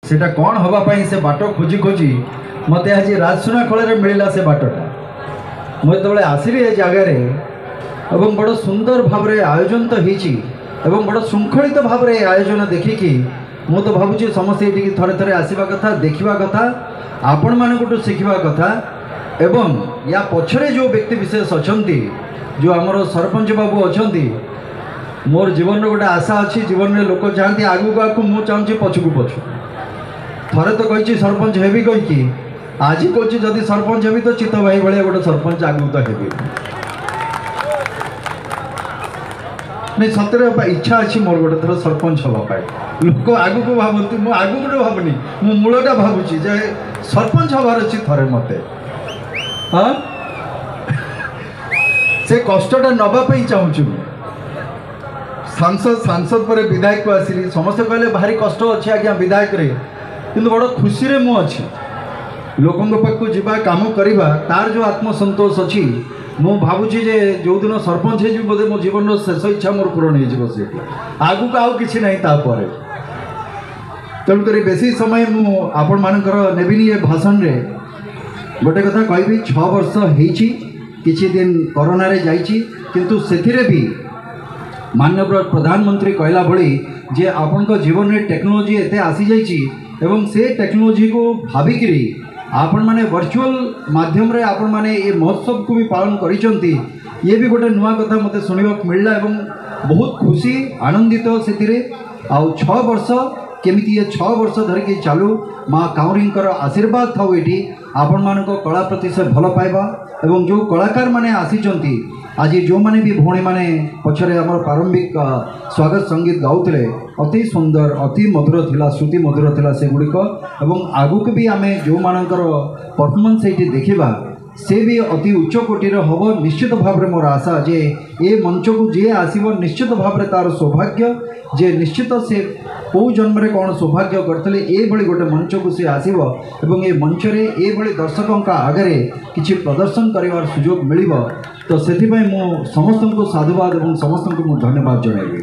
सेटा कौन हवापाई से बाट खोजी खोजी मत आज राजसुना खोल मिलला से बाटटा मुझे जो आसली ए जगार एवं बड़ सुंदर भाव आयोजन तो हो बड़ श्रृंखलित भाव आयोजन देखिकी मु तो भावुँ समस्ते ये थे थे आसवा कथा देखा कथा आपण मानू शिखा कथा एवं या पछरे जो व्यक्ति विशेष अच्छा जो आमर सरपंच बाबू अच्छा मोर जीवन गोटे आशा अच्छी जीवन में लोक चाहती आगू आगू मुझे चाहूँगी पछकू पछु थे तो कही सरपंच हेबी कहीकि आज कौच जदि सरपंच हेबी तो चित्त भाई भाई गोटे सरपंच आगू तो हेबी नहीं सतरे इच्छा अच्छी मोर गोटे थर सरपंच हाँपाई लोक आगू को भावती मुझे आगू गोटे भावनी मु मूलटा भावुची जे सरपंच हबार अच्छी थे मत हाँ से कष्टा नापी चाहूँ सांसद पर विधायक को आसिली समस्ते कहले भारी कष्ट अच्छे आज्ञा विधायक रे किंतु बड़ खुशी रे मु अच्छी लोकों पाखु जीवा काम करवा तार जो आत्मसंतोष अच्छी मु भावुची जे जो दिन सरपंच हो बोधे मो जीवन शेष इच्छा मोर पूरण हो आगू को आउ कि ना तापर तेणुक बेसी समय मु आपण मानकर नेबिनी ये भाषण रे गोटे कथा कहबी 6 वर्ष होइछि किछि दिन कोरोना रे जाइछि किंतु सेथिरे भी माननीय प्रधानमंत्री कहला भली जे आपण जीवन में टेक्नोलोजी एते आसी जाइछि एवं से टेक्नोलोजी को भाविकी आपण माने वर्चुअल माध्यम रे आपण माने ये महोत्सव को भी पालन करिसंती ये भी गोटे नुआ कथा मते सुनिबा मिलला एवं बहुत खुशी आनंदित सेतिरे आ 6 वर्ष केमिति ये 6 वर्ष धरिकी चालू माँ काउरींकर आशीर्वाद थाउ एठी आपण मानक कला प्रति से भल पाइबा एवं जो कलाकार माने आसीचंती आज जो माने भी भौणी माने पछरे हमर प्रारंभिक स्वागत संगीत गाउतले अति सुंदर अति मधुर थिला श्रुति मधुर थिला से गुड़िक एवं आगुक भी आमे जो मानकर परफॉर्मेंस एठी देखिबा से भी अति उच्च कोटीर हम निश्चित भाव में मोर आशा जे ए मंच को जी आसब निश्चित भाव में तार सौभाग्य जे निश्चित से कौ जन्म में कौन सौभाग्य करते ये गोटे मंच को सी आसब एवं ये मंच रे ये दर्शकों आगे किसी प्रदर्शन कर सुजोग मिल तो से मु समस्त को साधुवाद और समस्त को धन्यवाद जनइबी।